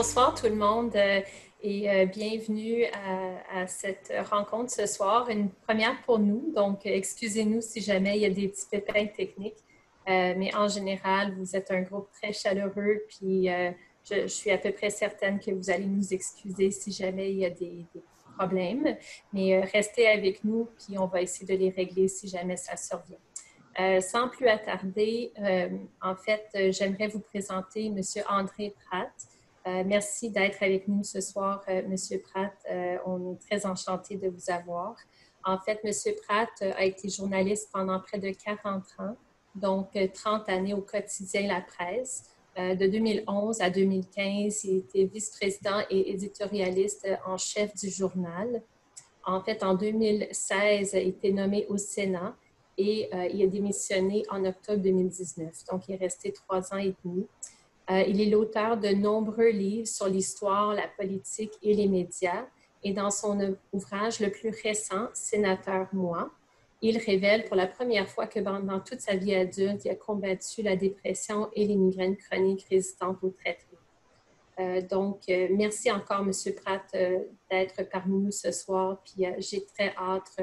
Bonsoir tout le monde et bienvenue à cette rencontre ce soir, une première pour nous. Donc, excusez-nous si jamais il y a des petits pépins techniques, mais en général, vous êtes un groupe très chaleureux, puis je suis à peu près certaine que vous allez nous excuser si jamais il y a des problèmes, mais restez avec nous, puis on va essayer de les régler si jamais ça survient. Sans plus attarder, en fait, j'aimerais vous présenter M. André Pratt. Merci d'être avec nous ce soir, M. Pratt. On est très enchantés de vous avoir. En fait, M. Pratt a été journaliste pendant près de 40 ans, donc 30 années au quotidien La Presse. De 2011 à 2015, il était vice-président et éditorialiste en chef du journal. En fait, en 2016, il a été nommé au Sénat et il a démissionné en octobre 2019. Donc, il est resté 3 ans et demi. Il est l'auteur de nombreux livres sur l'histoire, la politique et les médias. Et dans son ouvrage le plus récent, Sénateur, moi, il révèle pour la première fois que pendant toute sa vie adulte, il a combattu la dépression et les migraines chroniques résistantes aux traitements. Donc, merci encore, M. Pratt, d'être parmi nous ce soir. Puis j'ai très hâte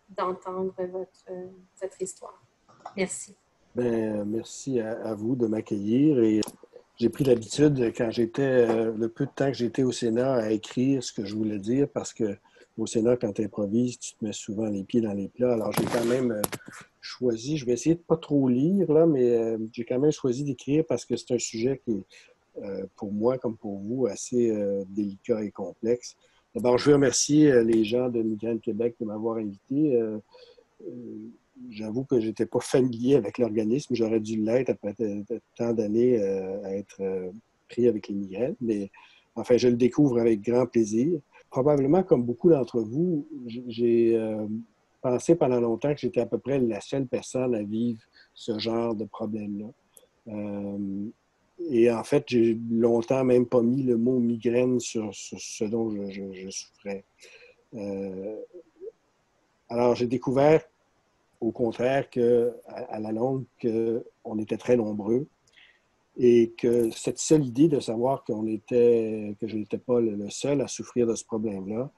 d'entendre votre histoire. Merci. Bien, merci à vous de m'accueillir. Et j'ai pris l'habitude, quand j'étais, le peu de temps que j'étais au Sénat, à écrire ce que je voulais dire, parce que au Sénat, quand tu improvises, tu te mets souvent les pieds dans les plats. Alors, j'ai quand même choisi, je vais essayer de pas trop lire, là, mais j'ai quand même choisi d'écrire parce que c'est un sujet qui est, pour moi, comme pour vous, assez délicat et complexe. D'abord, je veux remercier les gens de Migraine Québec de m'avoir invité. J'avoue que je n'étais pas familier avec l'organisme. J'aurais dû l'être après tant d'années à être pris avec les migraines. Mais enfin, je le découvre avec grand plaisir. Probablement, comme beaucoup d'entre vous, j'ai pensé pendant longtemps que j'étais à peu près la seule personne à vivre ce genre de problème-là. Et en fait, j'ai longtemps même pas mis le mot migraine sur ce dont je souffrais. Alors, j'ai découvert au contraire qu'à la longue, on était très nombreux et que cette seule idée de savoir que je n'étais pas le seul à souffrir de ce problème-là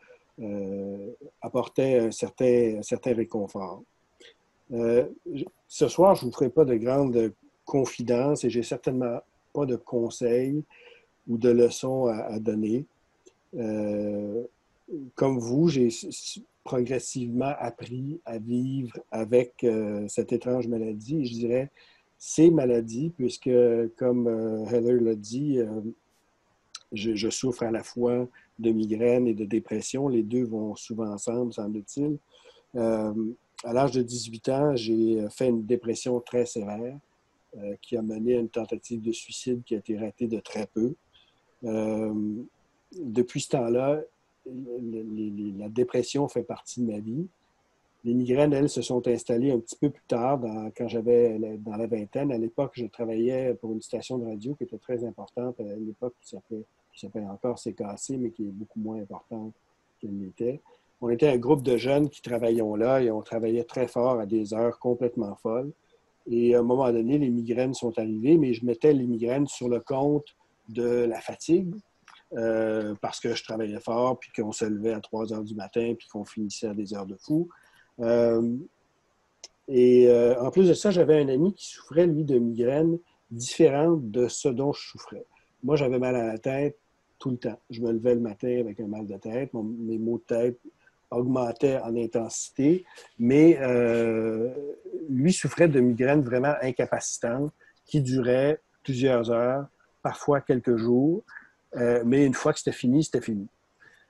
apportait un certain réconfort. Ce soir, je ne vous ferai pas de grandes confidences et j'ai certainement pas de conseils ou de leçons à donner. Comme vous, j'ai progressivement appris à vivre avec cette étrange maladie. Et je dirais ces maladies, puisque, comme Heather l'a dit, je souffre à la fois de migraine et de dépression. Les deux vont souvent ensemble, semble-t-il. À l'âge de 18 ans, j'ai fait une dépression très sévère qui a mené à une tentative de suicide qui a été ratée de très peu. Depuis ce temps-là, la dépression fait partie de ma vie. Les migraines, elles, se sont installées un petit peu plus tard, quand j'avais dans la vingtaine. À l'époque, je travaillais pour une station de radio qui était très importante à l'époque, qui s'appelle encore CKC, mais qui est beaucoup moins importante qu'elle l'était. On était un groupe de jeunes qui travaillions là et on travaillait très fort à des heures complètement folles. Et à un moment donné, les migraines sont arrivées, mais je mettais les migraines sur le compte de la fatigue, parce que je travaillais fort, puis qu'on se levait à 3 heures du matin, puis qu'on finissait à des heures de fou. En plus de ça, j'avais un ami qui souffrait, lui, de migraines différentes de ce dont je souffrais. Moi, j'avais mal à la tête tout le temps. Je me levais le matin avec un mal de tête. Mes maux de tête augmentaient en intensité, mais lui souffrait de migraines vraiment incapacitantes qui duraient plusieurs heures, parfois quelques jours. Mais une fois que c'était fini, c'était fini.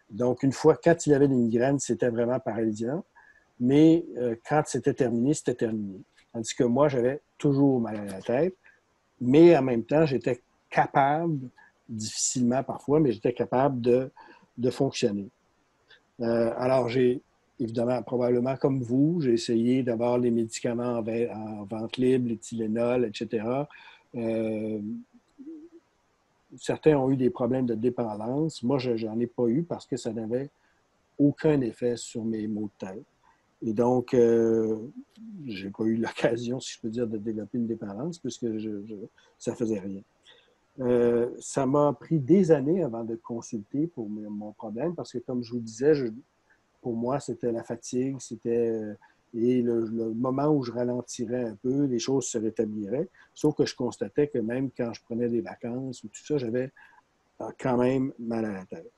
Donc, quand il avait des migraines, c'était vraiment paralysant. Mais quand c'était terminé, c'était terminé. Tandis que moi, j'avais toujours mal à la tête. Mais en même temps, j'étais capable, difficilement parfois, mais j'étais capable de fonctionner. Alors, j'ai évidemment, probablement comme vous, j'ai essayé d'avoir les médicaments en vente libre, les Tylenol, etc. Certains ont eu des problèmes de dépendance. Moi, je n'en ai pas eu parce que ça n'avait aucun effet sur mes maux de tête. Et donc, je n'ai pas eu l'occasion, si je peux dire, de développer une dépendance puisque ça ne faisait rien. Ça m'a pris des années avant de consulter pour mon problème parce que, comme je vous disais, pour moi, c'était la fatigue, et le moment où je ralentirais un peu, les choses se rétabliraient. Sauf que je constatais que même quand je prenais des vacances ou tout ça, j'avais quand même mal à la tête.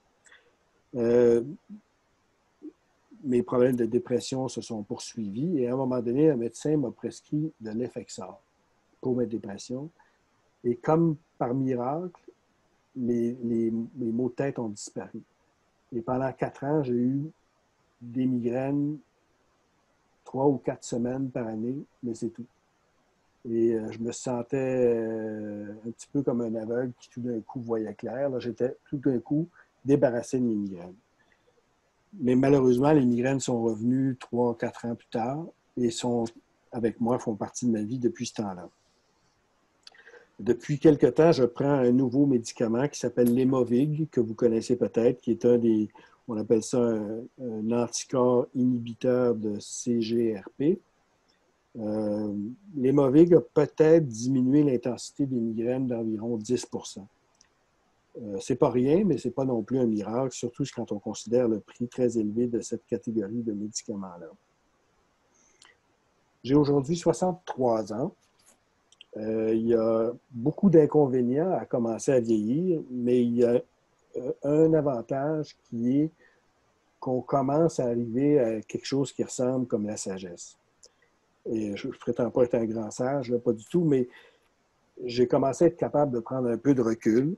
Mes problèmes de dépression se sont poursuivis et à un moment donné, un médecin m'a prescrit de l'Effexor pour mes dépressions. Et comme par miracle, mes maux de tête ont disparu. Et pendant 4 ans, j'ai eu des migraines 3 ou 4 semaines par année, mais c'est tout. Et je me sentais un petit peu comme un aveugle qui tout d'un coup voyait clair. Là, j'étais tout d'un coup débarrassé de mes migraines. Mais malheureusement, les migraines sont revenues 3 ou 4 ans plus tard et sont avec moi, font partie de ma vie depuis ce temps-là. Depuis quelque temps, je prends un nouveau médicament qui s'appelle l'Aimovig, que vous connaissez peut-être, qui est on appelle ça un anticorps inhibiteur de CGRP. L'Aimovig a peut-être diminué l'intensité des migraines d'environ 10 c'est pas rien, mais c'est pas non plus un miracle, surtout quand on considère le prix très élevé de cette catégorie de médicaments-là. J'ai aujourd'hui 63 ans. Il y a beaucoup d'inconvénients à commencer à vieillir, mais il y a un avantage qui est qu'on commence à arriver à quelque chose qui ressemble comme la sagesse. Et je ne prétends pas être un grand sage, là, pas du tout, mais j'ai commencé à être capable de prendre un peu de recul,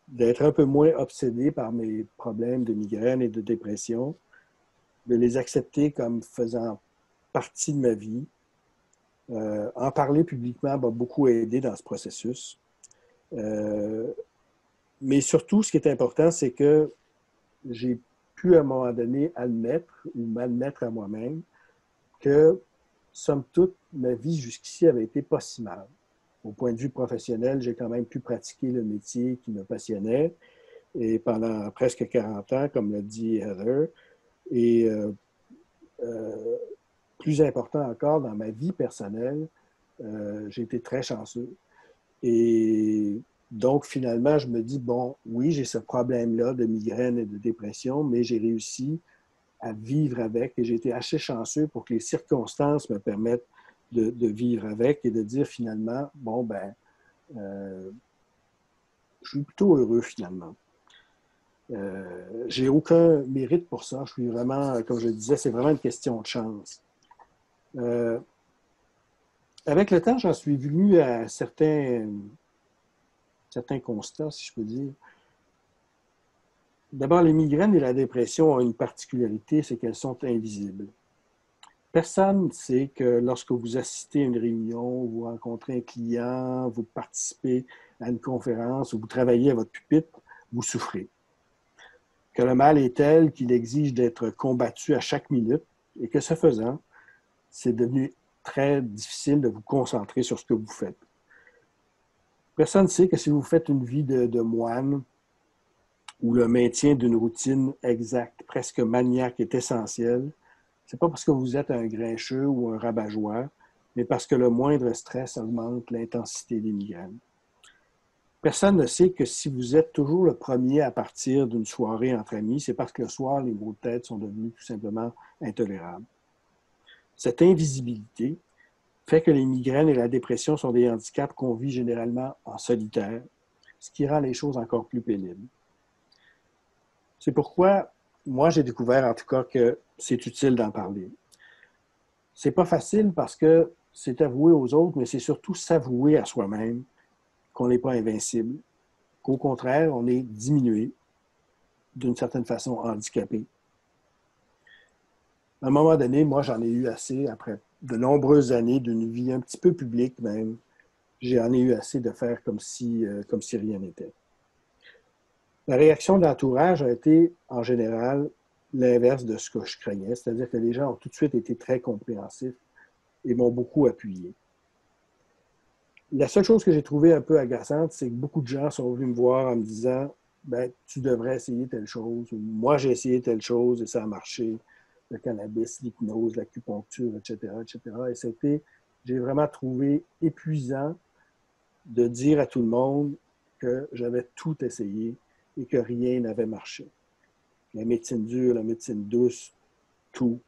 d'être un peu moins obsédé par mes problèmes de migraine et de dépression, de les accepter comme faisant partie de ma vie. En parler publiquement m'a beaucoup aidé dans ce processus. Mais surtout, ce qui est important, c'est que j'ai pu à un moment donné admettre ou m'admettre à moi-même que, somme toute, ma vie jusqu'ici avait été pas si mal. Au point de vue professionnel, j'ai quand même pu pratiquer le métier qui me passionnait et pendant presque 40 ans, comme l'a dit Heather. Et plus important encore, dans ma vie personnelle, j'ai été très chanceux. Et donc, finalement, je me dis, bon, oui, j'ai ce problème-là de migraine et de dépression, mais j'ai réussi à vivre avec et j'ai été assez chanceux pour que les circonstances me permettent de vivre avec et de dire finalement, bon, ben, je suis plutôt heureux finalement. J'ai aucun mérite pour ça. Je suis vraiment, comme je le disais, c'est vraiment une question de chance. Avec le temps, j'en suis venu à certains constats, si je peux dire. D'abord, les migraines et la dépression ont une particularité, c'est qu'elles sont invisibles. Personne ne sait que lorsque vous assistez à une réunion, vous rencontrez un client, vous participez à une conférence ou vous travaillez à votre pupitre, vous souffrez. Que le mal est tel qu'il exige d'être combattu à chaque minute et que ce faisant, c'est devenu très difficile de vous concentrer sur ce que vous faites. Personne ne sait que si vous faites une vie de moine où le maintien d'une routine exacte, presque maniaque, est essentiel, c'est pas parce que vous êtes un grincheux ou un rabat-joie, mais parce que le moindre stress augmente l'intensité des migraines. Personne ne sait que si vous êtes toujours le premier à partir d'une soirée entre amis, c'est parce que le soir, les maux de tête sont devenus tout simplement intolérables. Cette invisibilité fait que les migraines et la dépression sont des handicaps qu'on vit généralement en solitaire, ce qui rend les choses encore plus pénibles. C'est pourquoi moi, j'ai découvert en tout cas que c'est utile d'en parler. C'est pas facile parce que c'est avouer aux autres, mais c'est surtout s'avouer à soi-même qu'on n'est pas invincible, qu'au contraire, on est diminué, d'une certaine façon handicapé. À un moment donné, moi, j'en ai eu assez, après de nombreuses années d'une vie un petit peu publique même, j'en ai eu assez de faire comme si rien n'était. La réaction de l'entourage a été, en général, l'inverse de ce que je craignais, c'est-à-dire que les gens ont tout de suite été très compréhensifs et m'ont beaucoup appuyé. La seule chose que j'ai trouvée un peu agaçante, c'est que beaucoup de gens sont venus me voir en me disant ben, tu devrais essayer telle chose, ou moi j'ai essayé telle chose et ça a marché, le cannabis, l'hypnose, l'acupuncture, etc., etc. Et j'ai vraiment trouvé épuisant de dire à tout le monde que j'avais tout essayé et que rien n'avait marché. La médecine dure, la médecine douce, tout.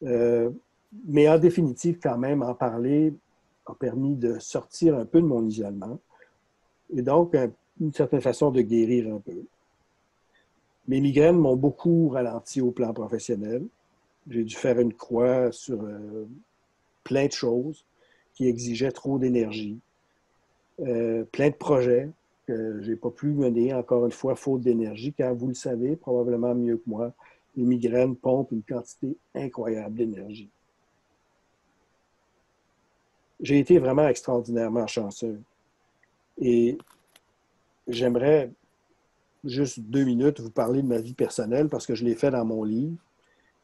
Mais en définitive, quand même, en parler a permis de sortir un peu de mon isolement et donc une certaine façon de guérir un peu. Mes migraines m'ont beaucoup ralenti au plan professionnel. J'ai dû faire une croix sur plein de choses qui exigeaient trop d'énergie, plein de projets que je n'ai pas pu mener, encore une fois, faute d'énergie, car vous le savez probablement mieux que moi, les migraines pompent une quantité incroyable d'énergie. J'ai été vraiment extraordinairement chanceux. Et j'aimerais juste 2 minutes vous parler de ma vie personnelle parce que je l'ai fait dans mon livre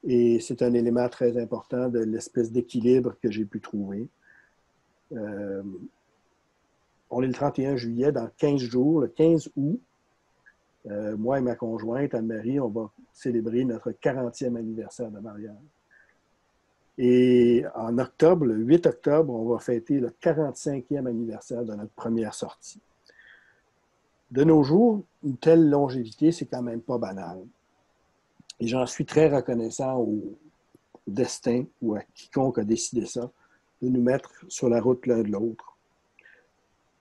et c'est un élément très important de l'espèce d'équilibre que j'ai pu trouver. On est le 31 juillet, dans 15 jours, le 15 août, moi et ma conjointe, Anne-Marie, on va célébrer notre 40e anniversaire de mariage. Et en octobre, le 8 octobre, on va fêter le 45e anniversaire de notre première sortie. De nos jours, une telle longévité, c'est quand même pas banal. Et j'en suis très reconnaissant au destin ou à quiconque a décidé ça, de nous mettre sur la route l'un de l'autre.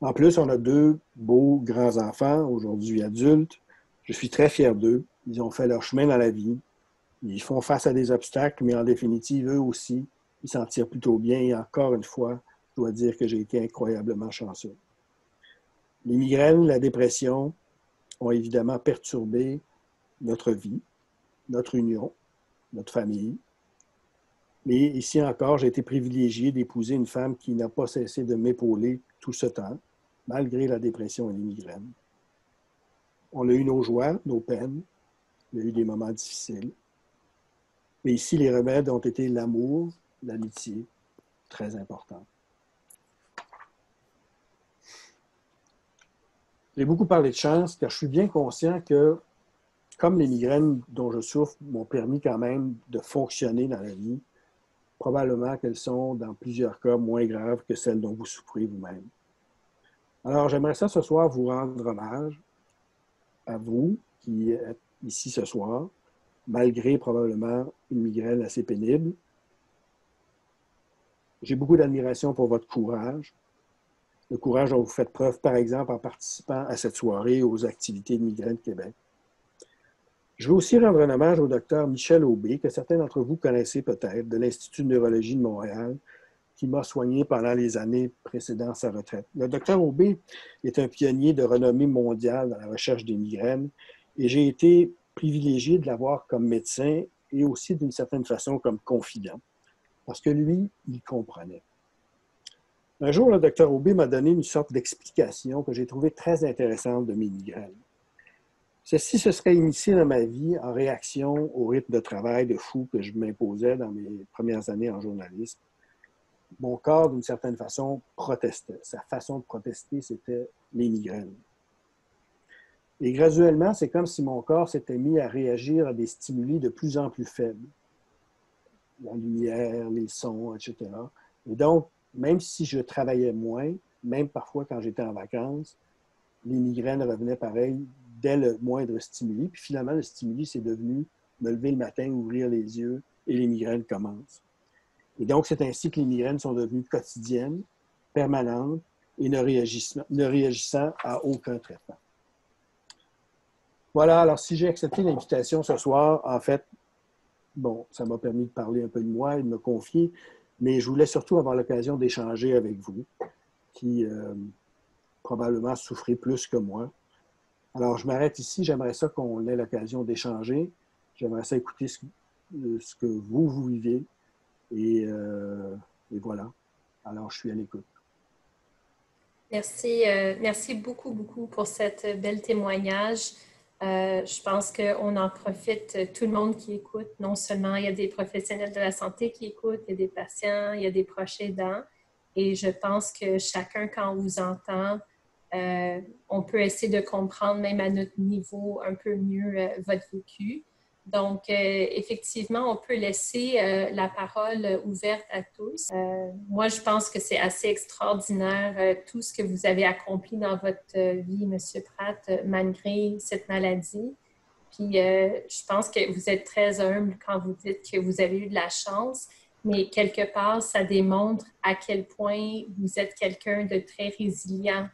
En plus, on a 2 beaux grands-enfants, aujourd'hui adultes. Je suis très fier d'eux. Ils ont fait leur chemin dans la vie. Ils font face à des obstacles, mais en définitive, eux aussi, ils s'en tirent plutôt bien. Et encore une fois, je dois dire que j'ai été incroyablement chanceux. Les migraines, la dépression ont évidemment perturbé notre vie, notre union, notre famille. Mais ici encore, j'ai été privilégié d'épouser une femme qui n'a pas cessé de m'épauler tout ce temps, malgré la dépression et les migraines. On a eu nos joies, nos peines, il y a eu des moments difficiles. Mais ici, les remèdes ont été l'amour, l'amitié, très important. J'ai beaucoup parlé de chance, car je suis bien conscient que, comme les migraines dont je souffre m'ont permis quand même de fonctionner dans la vie, probablement qu'elles sont, dans plusieurs cas, moins graves que celles dont vous souffrez vous-même. Alors, j'aimerais ça ce soir vous rendre hommage à vous qui êtes ici ce soir, malgré probablement une migraine assez pénible. J'ai beaucoup d'admiration pour votre courage, le courage dont vous faites preuve, par exemple, en participant à cette soirée aux activités de Migraine Québec. Je veux aussi rendre un hommage au docteur Michel Aubé, que certains d'entre vous connaissez peut-être, de l'Institut de neurologie de Montréal, qui m'a soigné pendant les années précédant sa retraite. Le docteur Aubé est un pionnier de renommée mondiale dans la recherche des migraines et j'ai été privilégié de l'avoir comme médecin et aussi d'une certaine façon comme confident, parce que lui, il comprenait. Un jour, le docteur Aubé m'a donné une sorte d'explication que j'ai trouvée très intéressante de mes migraines. Ceci se serait initié dans ma vie en réaction au rythme de travail de fou que je m'imposais dans mes premières années en journalisme. Mon corps, d'une certaine façon, protestait. Sa façon de protester, c'était les migraines. Et graduellement, c'est comme si mon corps s'était mis à réagir à des stimuli de plus en plus faibles. La lumière, les sons, etc. Et donc, même si je travaillais moins, même parfois quand j'étais en vacances, les migraines revenaient pareil dès le moindre stimuli. Puis finalement, le stimuli, c'est devenu me lever le matin, ouvrir les yeux et les migraines commencent. Et donc, c'est ainsi que les migraines sont devenues quotidiennes, permanentes et ne réagissant à aucun traitement. Voilà, alors si j'ai accepté l'invitation ce soir, en fait, bon, ça m'a permis de parler un peu de moi et de me confier, mais je voulais surtout avoir l'occasion d'échanger avec vous, qui probablement souffrez plus que moi. Alors, je m'arrête ici. J'aimerais ça qu'on ait l'occasion d'échanger. J'aimerais ça écouter ce que vous vivez. Et voilà. Alors, je suis à l'écoute. Merci, merci beaucoup, beaucoup pour cette belle témoignage. Je pense qu'on en profite, tout le monde qui écoute. Non seulement il y a des professionnels de la santé qui écoutent, il y a des patients, il y a des proches aidants. Et je pense que chacun, quand on vous entend, on peut essayer de comprendre, même à notre niveau, un peu mieux votre vécu. Donc, effectivement, on peut laisser la parole ouverte à tous. Moi, je pense que c'est assez extraordinaire tout ce que vous avez accompli dans votre vie, M. Pratt, malgré cette maladie. Puis, je pense que vous êtes très humble quand vous dites que vous avez eu de la chance, mais quelque part, ça démontre à quel point vous êtes quelqu'un de très résilient.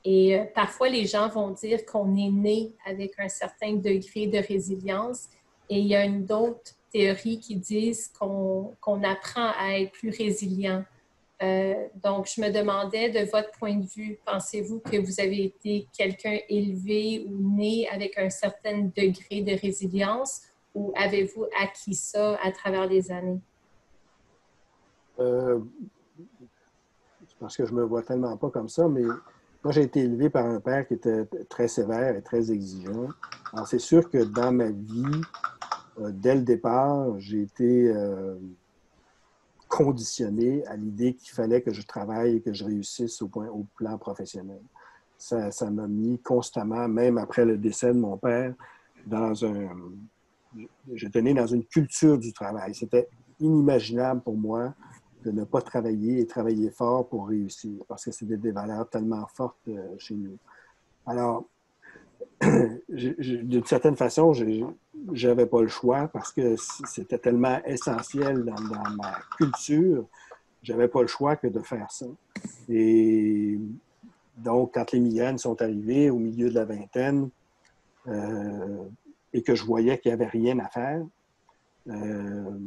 Et parfois, les gens vont dire qu'on est né avec un certain degré de résilience, et il y a d'autres théories qui disent qu'on apprend à être plus résilient. Donc, je me demandais, de votre point de vue, pensez-vous que vous avez été quelqu'un élevé ou né avec un certain degré de résilience, ou avez-vous acquis ça à travers les années? Euh, parce que je me vois tellement pas comme ça, mais moi, j'ai été élevé par un père qui était très sévère et très exigeant. Alors, c'est sûr que dans ma vie, dès le départ, j'ai été conditionné à l'idée qu'il fallait que je travaille et que je réussisse au plan professionnel. Ça m'a mis constamment, même après le décès de mon père, dans un... J'étais né dans une culture du travail. C'était inimaginable pour moi de ne pas travailler et travailler fort pour réussir, parce que c'était des valeurs tellement fortes chez nous. Alors, d'une certaine façon, je n'avais pas le choix parce que c'était tellement essentiel dans ma culture, j'avais pas le choix que de faire ça. Et donc, quand les migraines sont arrivées au milieu de la vingtaine euh, et que je voyais qu'il n'y avait rien à faire, euh,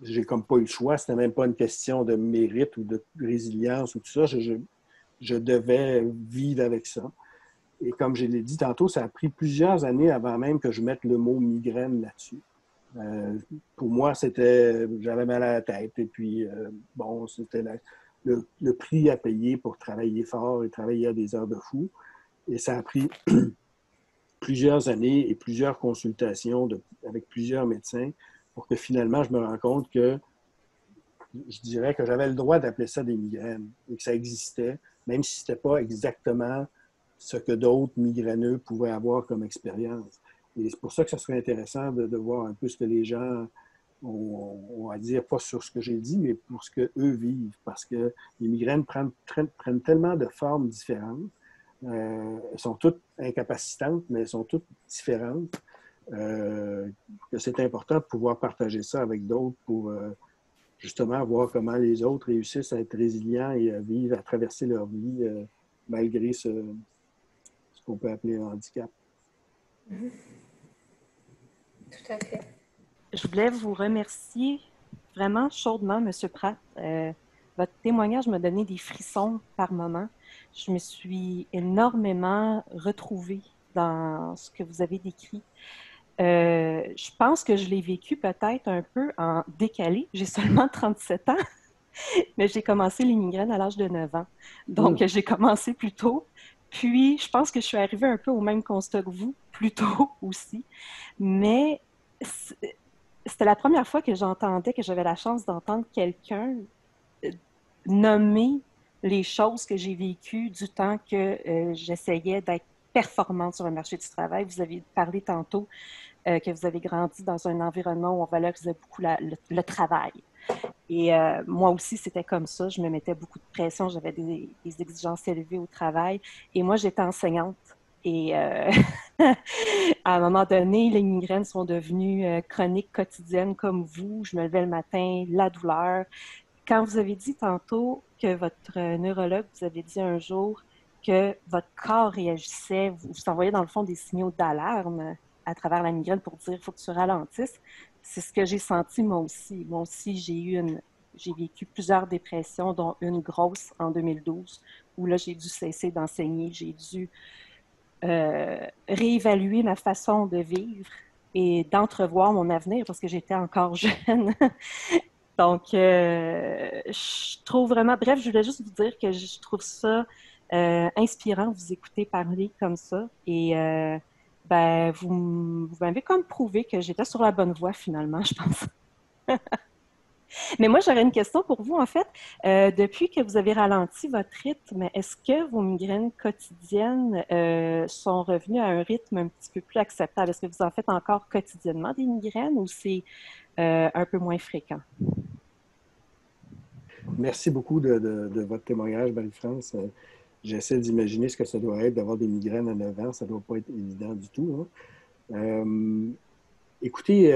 j'ai comme pas eu le choix. C'était même pas une question de mérite ou de résilience ou tout ça. Je devais vivre avec ça. Et comme je l'ai dit tantôt, ça a pris plusieurs années avant même que je mette le mot migraine là-dessus. Pour moi, j'avais mal à la tête. Et puis, bon, c'était le prix à payer pour travailler fort et travailler à des heures de fou. Et ça a pris plusieurs années et plusieurs consultations avec plusieurs médecins pour que finalement, je me rende compte que je dirais que j'avais le droit d'appeler ça des migraines et que ça existait, même si ce n'était pas exactement ce que d'autres migraineux pouvaient avoir comme expérience. Et c'est pour ça que ça serait intéressant de voir un peu ce que les gens ont à dire, pas sur ce que j'ai dit, mais pour ce qu'eux vivent, parce que les migraines prennent tellement de formes différentes. Elles sont toutes incapacitantes, mais elles sont toutes différentes, que c'est important de pouvoir partager ça avec d'autres pour justement voir comment les autres réussissent à être résilients et à vivre, à traverser leur vie malgré ce qu'on peut appeler un handicap. Mm-hmm. Tout à fait. Je voulais vous remercier vraiment chaudement, M. Pratt. Votre témoignage m'a donné des frissons par moment. Je me suis énormément retrouvée dans ce que vous avez décrit. Je pense que je l'ai vécu peut-être un peu en décalé. J'ai seulement 37 ans, mais j'ai commencé les migraines à l'âge de 9 ans. Donc, j'ai commencé plus tôt. Puis, je pense que je suis arrivée un peu au même constat que vous, plus tôt aussi. Mais c'était la première fois que j'entendais, que j'avais la chance d'entendre quelqu'un nommer les choses que j'ai vécues du temps que j'essayais d'être performante sur le marché du travail. Vous avez parlé tantôt que vous avez grandi dans un environnement où on valorisait beaucoup le travail. Et moi aussi, c'était comme ça. Je me mettais beaucoup de pression. J'avais des exigences élevées au travail. Et moi, j'étais enseignante. Et à un moment donné, les migraines sont devenues chroniques quotidiennes comme vous. Je me levais le matin, la douleur. Quand vous avez dit tantôt que votre neurologue vous avait dit un jour que votre corps réagissait, vous envoyez dans le fond des signaux d'alarme à travers la migraine pour dire il faut que tu ralentisses, c'est ce que j'ai senti moi aussi. Moi aussi, j'ai vécu plusieurs dépressions, dont une grosse en 2012, où là, j'ai dû cesser d'enseigner, j'ai dû réévaluer ma façon de vivre et d'entrevoir mon avenir parce que j'étais encore jeune. Donc, je trouve vraiment... Bref, je voulais juste vous dire que je trouve ça inspirant, vous écouter parler comme ça. Et ben, vous m'avez comme prouvé que j'étais sur la bonne voie, finalement, je pense. Mais moi, j'aurais une question pour vous, en fait. Depuis que vous avez ralenti votre rythme, est-ce que vos migraines quotidiennes sont revenues à un rythme un petit peu plus acceptable? Est-ce que vous en faites encore quotidiennement des migraines ou c'est un peu moins fréquent? Merci beaucoup de votre témoignage, Marie-France. J'essaie d'imaginer ce que ça doit être d'avoir des migraines à 9 ans. Ça ne doit pas être évident du tout, hein. Écoutez,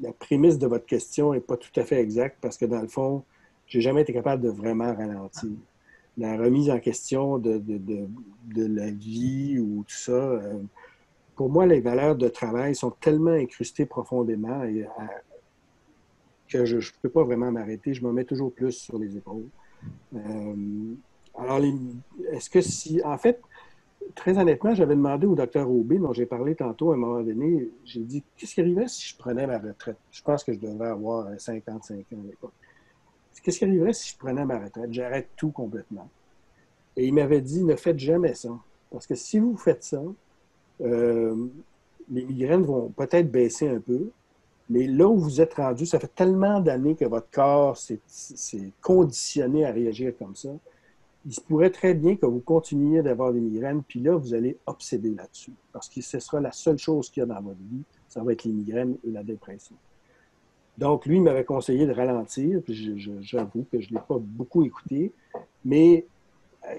la prémisse de votre question n'est pas tout à fait exacte parce que dans le fond, je n'ai jamais été capable de vraiment ralentir. La remise en question de la vie ou tout ça, pour moi, les valeurs de travail sont tellement incrustées profondément que je ne peux pas vraiment m'arrêter. Je me mets toujours plus sur les épaules. Alors, est-ce que si... En fait, très honnêtement, j'avais demandé au docteur Aubé, dont j'ai parlé tantôt à un moment donné, j'ai dit, qu'est-ce qui arriverait si je prenais ma retraite? Je pense que je devais avoir 55 ans à l'époque. Qu'est-ce qui arriverait si je prenais ma retraite? J'arrête tout complètement. Et il m'avait dit, ne faites jamais ça. Parce que si vous faites ça, les migraines vont peut-être baisser un peu, mais là où vous êtes rendu, ça fait tellement d'années que votre corps s'est conditionné à réagir comme ça. Il se pourrait très bien que vous continuiez d'avoir des migraines, puis là, vous allez obséder là-dessus. Parce que ce sera la seule chose qu'il y a dans votre vie, ça va être les migraines et la dépression. Donc, lui, il m'avait conseillé de ralentir, puis j'avoue que je ne l'ai pas beaucoup écouté, mais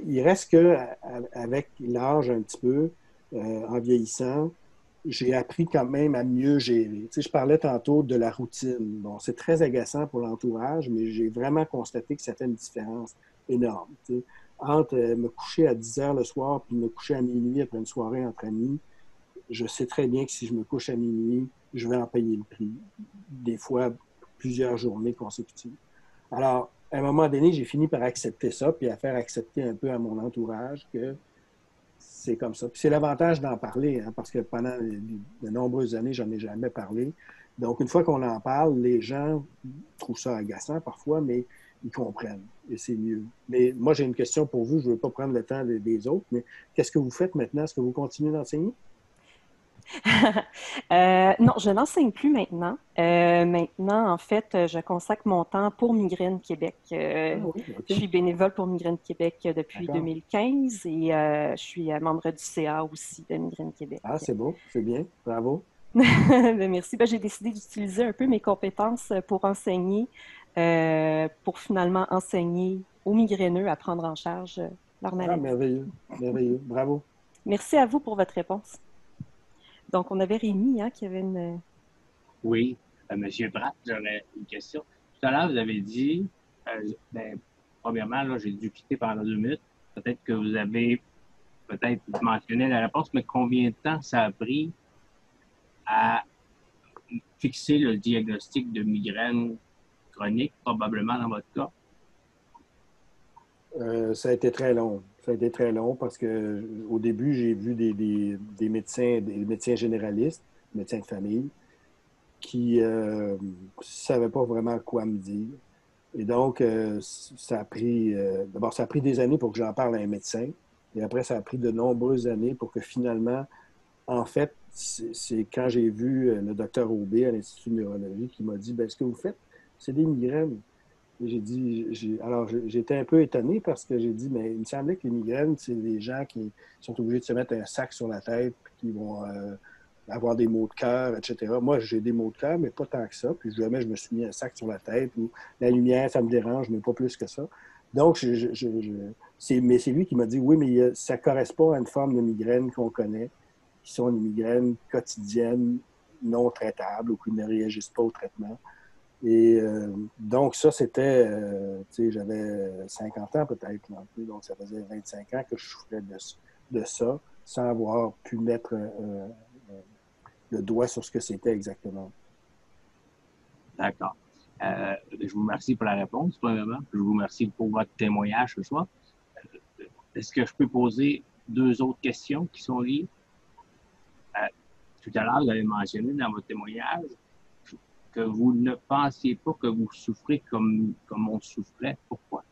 il reste qu'avec l'âge un petit peu, en vieillissant, j'ai appris quand même à mieux gérer. Tu sais, je parlais tantôt de la routine. Bon, c'est très agaçant pour l'entourage, mais j'ai vraiment constaté que ça fait une différence énorme. Tu sais. Entre me coucher à 10 heures le soir puis me coucher à minuit après une soirée entre amis, je sais très bien que si je me couche à minuit, je vais en payer le prix. Des fois, plusieurs journées consécutives. Alors, à un moment donné, j'ai fini par accepter ça, puis à faire accepter un peu à mon entourage que c'est comme ça. Puis c'est l'avantage d'en parler, hein, parce que pendant de nombreuses années, j'en ai jamais parlé. Donc, une fois qu'on en parle, les gens trouvent ça agaçant parfois, mais ils comprennent et c'est mieux. Mais moi, j'ai une question pour vous. Je ne veux pas prendre le temps des autres, mais qu'est-ce que vous faites maintenant? Est-ce que vous continuez d'enseigner? Non, je n'enseigne plus maintenant. Maintenant, en fait, je consacre mon temps pour Migraine Québec. Ah oui, Je OK. suis bénévole pour Migraine Québec depuis D'accord. 2015 et je suis membre du CA aussi de Migraine Québec. Ah, c'est beau, c'est bien. Bravo. Ben, merci. Ben, j'ai décidé d'utiliser un peu mes compétences pour enseigner, pour finalement enseigner aux migraineux à prendre en charge leur Ah, maladie. merveilleux, merveilleux. Bravo. Merci à vous pour votre réponse. Donc, on avait Rémi hein, qui avait une... Oui, Monsieur Pratt, j'aurais une question. Tout à l'heure, vous avez dit, premièrement, là, j'ai dû quitter pendant 2 minutes. Peut-être que vous avez peut-être mentionné la réponse, mais combien de temps ça a pris à fixer le diagnostic de migraine chronique, probablement dans votre cas? Ça a été très long. Ça a été très long parce que au début, j'ai vu des médecins généralistes, médecins de famille, qui ne savaient pas vraiment quoi me dire. Et donc, ça a pris, d'abord, ça a pris des années pour que j'en parle à un médecin. Et après, ça a pris de nombreuses années pour que finalement, en fait, c'est quand j'ai vu le docteur Aubé à l'Institut de neurologie qui m'a dit, ben, ce que vous faites, c'est des migraines. Et j'ai dit, alors j'étais un peu étonné parce que j'ai dit, mais il me semblait que les migraines, c'est des gens qui sont obligés de se mettre un sac sur la tête, puis qui vont avoir des maux de cœur, etc. Moi, j'ai des maux de cœur, mais pas tant que ça. Puis jamais je me suis mis un sac sur la tête ou la lumière, ça me dérange, mais pas plus que ça. Donc, mais c'est lui qui m'a dit, oui, mais ça correspond à une forme de migraine qu'on connaît, qui sont des migraines quotidiennes, non traitables ou qui ne réagissent pas au traitement. Et donc, ça, c'était, tu sais, j'avais 50 ans peut-être, donc ça faisait 25 ans que je souffrais de ça, sans avoir pu mettre le doigt sur ce que c'était exactement. D'accord. Je vous remercie pour la réponse, premièrement. Je vous remercie pour votre témoignage ce soir. Est-ce que je peux poser 2 autres questions qui sont liées? Tout à l'heure, vous avez mentionné dans votre témoignage que vous ne pensiez pas que vous souffrez comme on souffrait. Pourquoi?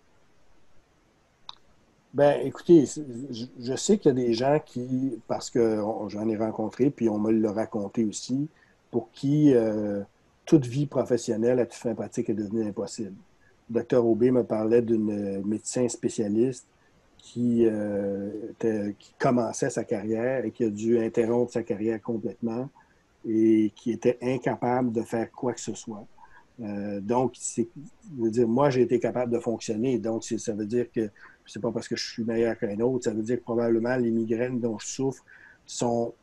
Ben, écoutez, je sais qu'il y a des gens qui, parce que j'en ai rencontré, puis on me l'a raconté aussi, pour qui toute vie professionnelle à toute fin pratique est devenue impossible. Le docteur Aubé me parlait d'une médecin spécialiste qui commençait sa carrière et qui a dû interrompre sa carrière complètement et qui était incapable de faire quoi que ce soit. Donc, je veux dire, moi, j'ai été capable de fonctionner. Donc, ça veut dire que c'est pas parce que je suis meilleur qu'un autre. Ça veut dire que probablement les migraines dont je souffre sont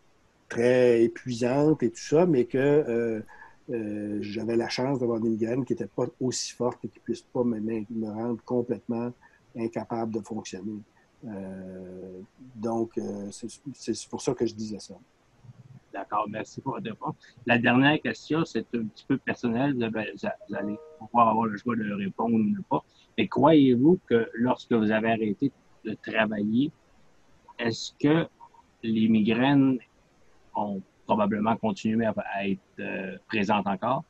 très épuisantes et tout ça, mais que j'avais la chance d'avoir des migraines qui n'étaient pas aussi fortes et qui ne puissent pas me rendre complètement incapable de fonctionner. Donc, c'est pour ça que je disais ça. D'accord, merci pour votre réponse. La dernière question, c'est un petit peu personnel. Vous allez pouvoir avoir le choix de répondre ou pas. Mais croyez-vous que lorsque vous avez arrêté de travailler, est-ce que les migraines ont probablement continué à être présentes encore?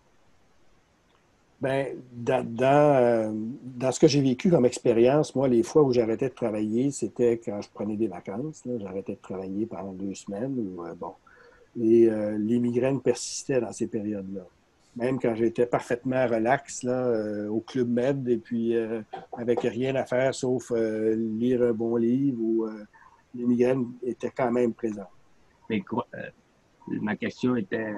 Bien, dans ce que j'ai vécu comme expérience, moi, les fois où j'arrêtais de travailler, c'était quand je prenais des vacances. J'arrêtais de travailler pendant 2 semaines. Bon. Et les migraines persistaient dans ces périodes-là. Même quand j'étais parfaitement relax là, au Club Med et puis avec rien à faire sauf lire un bon livre, les migraines étaient quand même présentes. Mais ma question était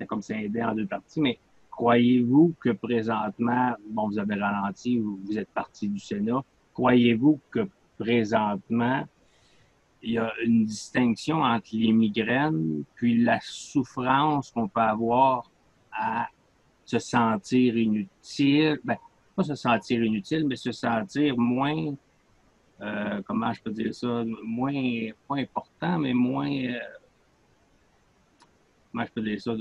comme ça aidée en deux parties, mais croyez-vous que présentement, bon, vous avez ralenti, vous êtes parti du Sénat, croyez-vous que présentement, il y a une distinction entre les migraines puis la souffrance qu'on peut avoir à se sentir inutile, ben, pas se sentir inutile, mais se sentir moins, comment je peux dire ça, moins, pas important, mais moins, comment je peux dire ça,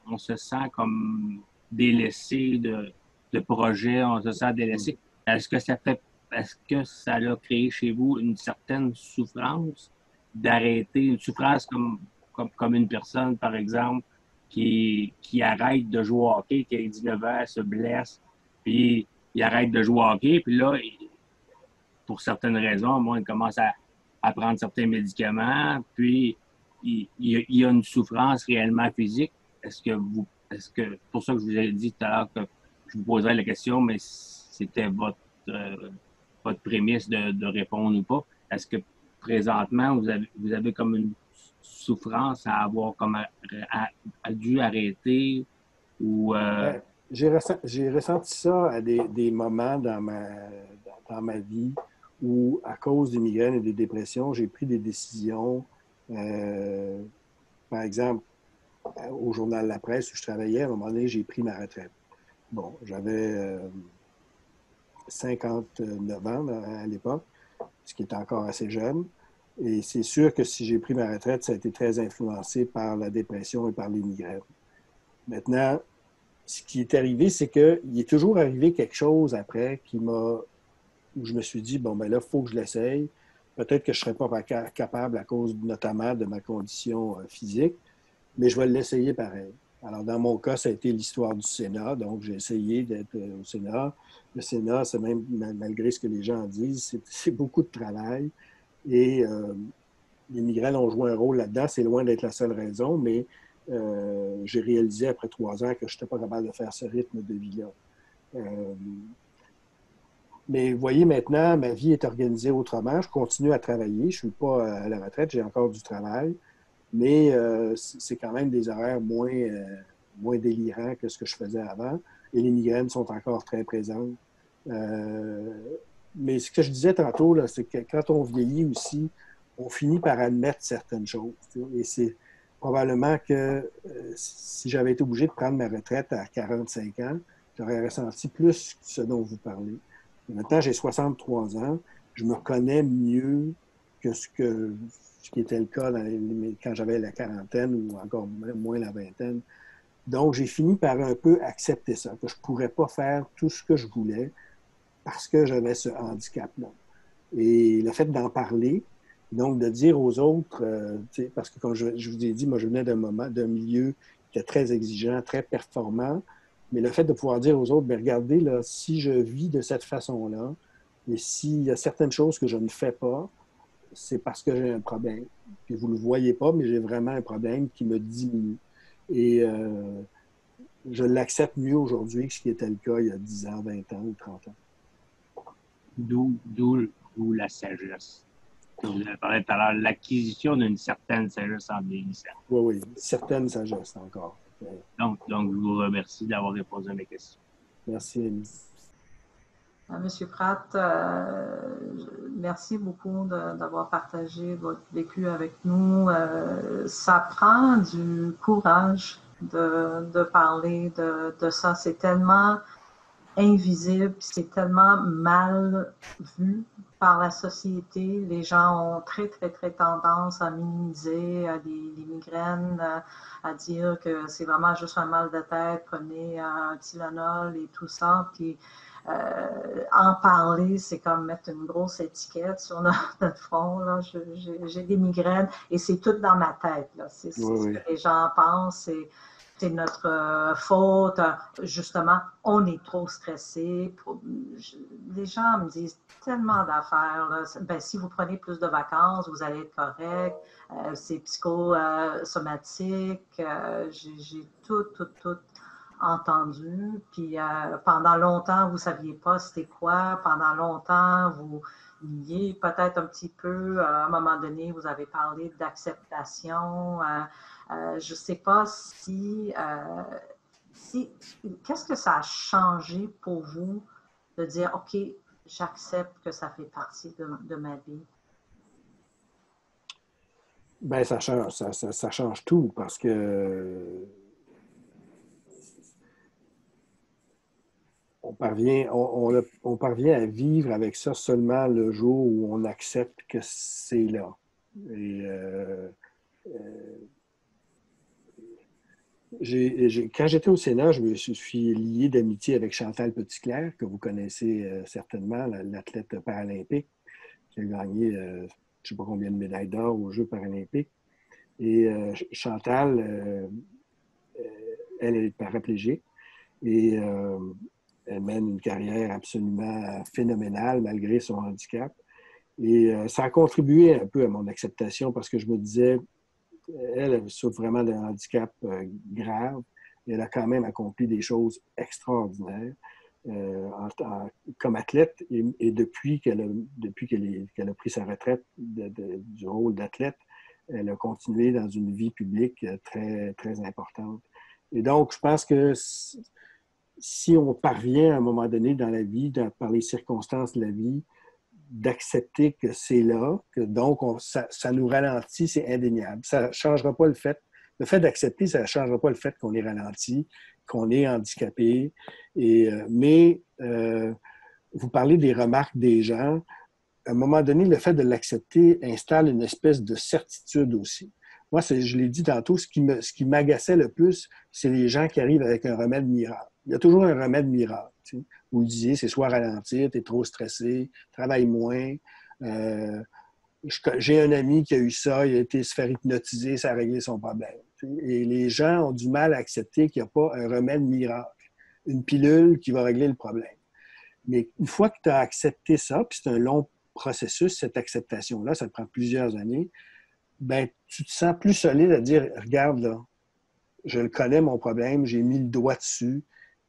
on se sent comme délaissé de projets, on se sent délaissé. Est-ce que ça a créé chez vous une certaine souffrance d'arrêter, une souffrance comme une personne, par exemple, qui arrête de jouer au hockey, qui a 19 ans, se blesse, puis il arrête de jouer au hockey, puis là, pour certaines raisons, moi, il commence à prendre certains médicaments, puis il y a une souffrance réellement physique. Est-ce que, pour ça que je vous ai dit tout à l'heure que je vous poserais la question, mais c'était votre prémisse de répondre ou pas. Est-ce que présentement, vous avez comme une souffrance à avoir comme dû arrêter ou... J'ai ressenti ça à des moments dans ma vie où, à cause des migraines et des dépressions, j'ai pris des décisions. Par exemple, au journal La Presse où je travaillais, à un moment donné, j'ai pris ma retraite. Bon, j'avais 59 ans à l'époque, ce qui est encore assez jeune. Et c'est sûr que si j'ai pris ma retraite, ça a été très influencé par la dépression et par les migraines. Maintenant, ce qui est arrivé, c'est qu'il est toujours arrivé quelque chose après où je me suis dit, bon, ben là, il faut que je l'essaye. Peut-être que je ne serais pas capable à cause notamment de ma condition physique, mais je vais l'essayer pareil. Alors, dans mon cas, ça a été l'histoire du Sénat. Donc, j'ai essayé d'être au Sénat. Le Sénat, c'est même, malgré ce que les gens disent, c'est beaucoup de travail. Et les migraines ont joué un rôle là-dedans. C'est loin d'être la seule raison, mais j'ai réalisé après 3 ans que je n'étais pas capable de faire ce rythme de vie-là. Mais vous voyez, maintenant, ma vie est organisée autrement. Je continue à travailler. Je ne suis pas à la retraite. J'ai encore du travail. Mais c'est quand même des horaires moins délirants que ce que je faisais avant. Et les migraines sont encore très présentes. Mais ce que je disais tantôt, là, c'est que quand on vieillit aussi, on finit par admettre certaines choses. Et c'est probablement que si j'avais été obligé de prendre ma retraite à 45 ans, j'aurais ressenti plus ce dont vous parlez. Et maintenant, j'ai 63 ans. Je me connais mieux que ce qui était le cas quand j'avais la quarantaine ou encore moins la vingtaine. Donc, j'ai fini par un peu accepter ça, que je ne pourrais pas faire tout ce que je voulais parce que j'avais ce handicap-là. Et le fait d'en parler, donc de dire aux autres, parce que comme je vous ai dit, moi, je venais d'un milieu qui était très exigeant, très performant, mais le fait de pouvoir dire aux autres, bien, regardez, là, si je vis de cette façon-là, et s'il y a certaines choses que je ne fais pas, c'est parce que j'ai un problème. Puis vous ne le voyez pas, mais j'ai vraiment un problème qui me diminue. Et je l'accepte mieux aujourd'hui que ce qui était le cas il y a 10 ans, 20 ans ou 30 ans. D'où la sagesse. Vous avez parlé tout à l'heure, l'acquisition d'une certaine sagesse en vieillissant. Oui, oui, certaine sagesse encore. Donc, je vous remercie d'avoir répondu à mes questions. Merci, Amy. Monsieur Pratt, merci beaucoup d'avoir partagé votre vécu avec nous. Ça prend du courage de parler de ça. C'est tellement invisible, c'est tellement mal vu par la société. Les gens ont très, très, très tendance à minimiser les migraines, à dire que c'est vraiment juste un mal de tête, prenez un Tylenol et tout ça. Puis, en parler, c'est comme mettre une grosse étiquette sur notre front. Là. J'ai des migraines et c'est tout dans ma tête. C'est ce que les gens pensent. C'est notre faute. Justement, on est trop stressé. Les gens me disent tellement d'affaires. Ben, si vous prenez plus de vacances, vous allez être correct. C'est psychosomatique. J'ai tout entendu. Puis pendant longtemps, vous ne saviez pas c'était quoi. Pendant longtemps, vous niez peut-être un petit peu. À un moment donné, vous avez parlé d'acceptation. Je ne sais pas si qu'est-ce que ça a changé pour vous de dire, OK, j'accepte que ça fait partie de ma vie? Bien, ça change tout parce que on parvient à vivre avec ça seulement le jour où on accepte que c'est là. Et quand j'étais au Sénat, je me suis lié d'amitié avec Chantal Petitclerc, que vous connaissez certainement, l'athlète paralympique qui a gagné je ne sais pas combien de médailles d'or aux Jeux paralympiques. Et Chantal, elle est paraplégique et elle mène une carrière absolument phénoménale malgré son handicap. Et ça a contribué un peu à mon acceptation parce que je me disais, elle souffre vraiment d'un handicap grave. Et elle a quand même accompli des choses extraordinaires comme athlète. Et depuis qu'elle a pris sa retraite du rôle d'athlète, elle a continué dans une vie publique très, très importante. Et donc, je pense que si on parvient à un moment donné dans la vie, par les circonstances de la vie, d'accepter que c'est là, que donc ça nous ralentit, c'est indéniable. Ça ne changera pas le fait d'accepter, ça ne changera pas le fait qu'on est ralenti, qu'on est handicapé. Mais vous parlez des remarques des gens. À un moment donné, le fait de l'accepter installe une espèce de certitude aussi. Moi, je l'ai dit tantôt, ce qui m'agaçait le plus, c'est les gens qui arrivent avec un remède miracle. Il y a toujours un remède miracle. Tu sais. Vous le disiez, c'est soit ralentir, tu es trop stressé, travaille moins. J'ai un ami qui a eu ça, il a été se faire hypnotiser, ça a réglé son problème. Tu sais. Et les gens ont du mal à accepter qu'il n'y a pas un remède miracle, une pilule qui va régler le problème. Mais une fois que tu as accepté ça, puis c'est un long processus, cette acceptation-là, ça prend plusieurs années, ben, tu te sens plus solide à dire, regarde là, je le connais mon problème, j'ai mis le doigt dessus,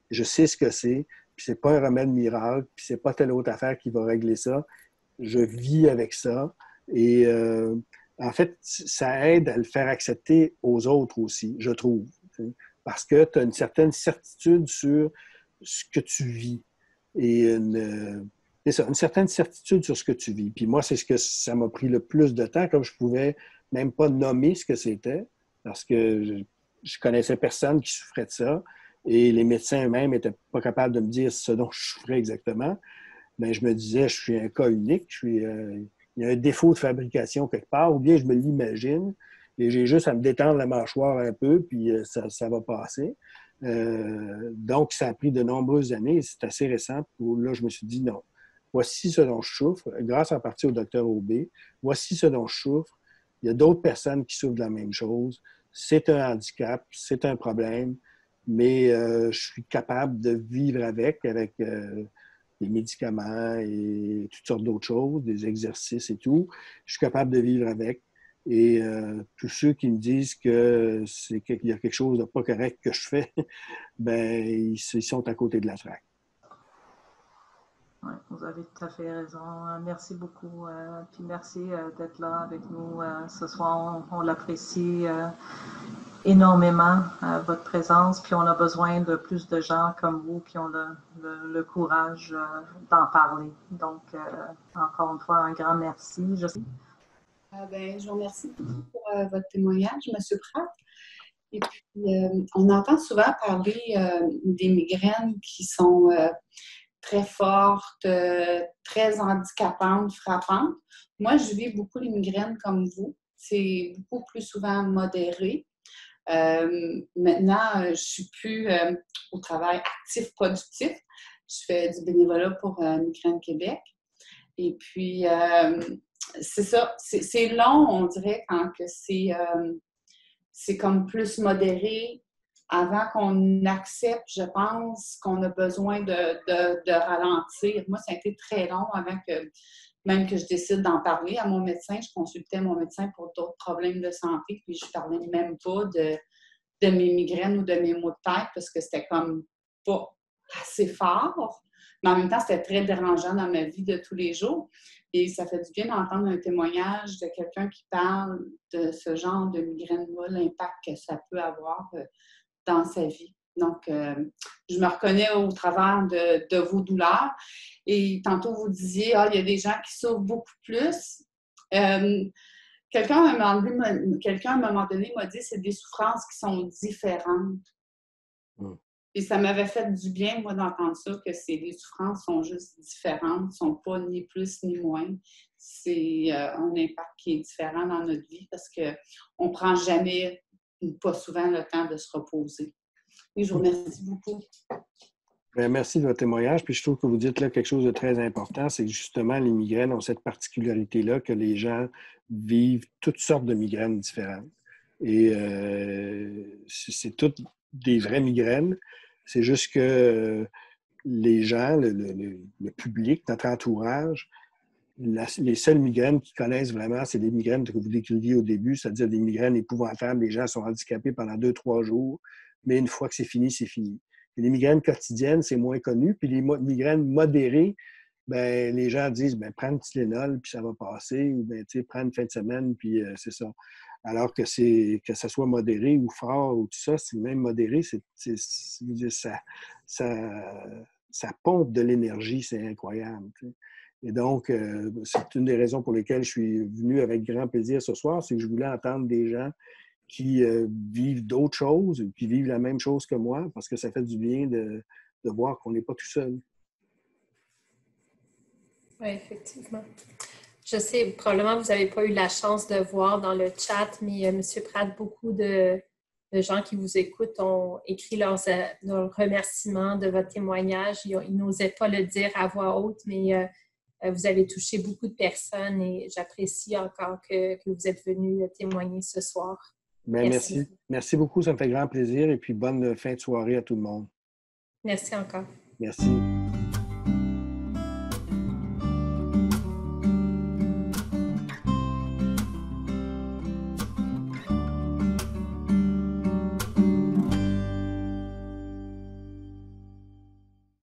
je sais ce que c'est, puis c'est pas un remède miracle, puis c'est pas telle autre affaire qui va régler ça. Je vis avec ça. Et en fait, ça aide à le faire accepter aux autres aussi, je trouve. Parce que tu as une certaine certitude sur ce que tu vis. Et c'est ça, une certaine certitude sur ce que tu vis. Puis moi, c'est ce que ça m'a pris le plus de temps, comme je pouvais même pas nommer ce que c'était, parce que je connaissais personne qui souffrait de ça. Et les médecins eux-mêmes n'étaient pas capables de me dire ce dont je souffrais exactement. Bien, je me disais, je suis un cas unique, il y a un défaut de fabrication quelque part, ou bien je me l'imagine, et j'ai juste à me détendre la mâchoire un peu, puis ça va passer. Donc, ça a pris de nombreuses années, et c'est assez récent, où là, je me suis dit, non, voici ce dont je souffre, grâce en partie au docteur Aubé, voici ce dont je souffre, il y a d'autres personnes qui souffrent de la même chose, c'est un handicap, c'est un problème, mais je suis capable de vivre avec des médicaments et toutes sortes d'autres choses, des exercices et tout. Je suis capable de vivre avec. Et tous ceux qui me disent qu'il y a quelque chose de pas correct que je fais, ben ils sont à côté de la traque. Oui, vous avez tout à fait raison. Merci beaucoup. Puis merci d'être là avec nous ce soir. On l'apprécie énormément, votre présence. Puis on a besoin de plus de gens comme vous qui ont le courage d'en parler. Donc, encore une fois, un grand merci. Je vous remercie beaucoup pour votre témoignage, M. Pratt. Et puis, on entend souvent parler des migraines qui sont très fortes, très handicapantes, frappantes. Moi, je vis beaucoup les migraines comme vous. C'est beaucoup plus souvent modéré. Maintenant, je ne suis plus au travail actif-productif. Je fais du bénévolat pour Migraine Québec. Et puis, c'est ça, c'est long, on dirait, quand que c'est comme plus modéré, avant qu'on accepte, je pense, qu'on a besoin de ralentir. Moi, ça a été très long avant que même que je décide d'en parler à mon médecin. Je consultais mon médecin pour d'autres problèmes de santé, puis je ne parlais même pas de mes migraines ou de mes maux de tête parce que c'était comme pas assez fort. Mais en même temps, c'était très dérangeant dans ma vie de tous les jours. Et ça fait du bien d'entendre un témoignage de quelqu'un qui parle de ce genre de migraine-là, l'impact que ça peut avoir dans sa vie. Donc, je me reconnais au travers de vos douleurs. Et tantôt, vous disiez, il y a des gens qui souffrent beaucoup plus. Quelqu'un, à un moment donné, m'a dit que c'est des souffrances qui sont différentes. Et ça m'avait fait du bien, moi, d'entendre ça, que les souffrances sont juste différentes, ne sont pas ni plus ni moins. C'est un impact qui est différent dans notre vie parce qu'on ne prend jamais, ou pas souvent, le temps de se reposer. Et je vous remercie beaucoup. Bien, merci de votre témoignage. Puis je trouve que vous dites là quelque chose de très important, c'est que justement, les migraines ont cette particularité-là que les gens vivent toutes sortes de migraines différentes. Et c'est toutes des vraies migraines. C'est juste que les gens, le public, notre entourage, les seules migraines qu'ils connaissent vraiment, c'est les migraines que vous décriviez au début, c'est-à-dire des migraines épouvantables. Les gens sont handicapés pendant 2-3 jours, mais une fois que c'est fini, c'est fini. Et les migraines quotidiennes, c'est moins connu. Puis les migraines modérées, ben les gens disent, ben prends une Tylenol, puis ça va passer, ou ben tu sais, prends une fin de semaine, puis c'est ça. Alors que ça soit modéré ou fort ou tout ça, c'est même modéré, ça pompe de l'énergie, c'est incroyable. Tu sais. Et donc, c'est une des raisons pour lesquelles je suis venu avec grand plaisir ce soir, c'est que je voulais entendre des gens qui vivent d'autres choses, qui vivent la même chose que moi, parce que ça fait du bien de voir qu'on n'est pas tout seul. Oui, effectivement. Je sais, probablement, vous n'avez pas eu la chance de voir dans le chat, mais M. Pratt, beaucoup de gens qui vous écoutent ont écrit leurs remerciements de votre témoignage. Ils n'osaient pas le dire à voix haute, mais vous avez touché beaucoup de personnes et j'apprécie encore que vous êtes venu témoigner ce soir. Bien, merci. Merci beaucoup, ça me fait grand plaisir et puis bonne fin de soirée à tout le monde. Merci encore. Merci.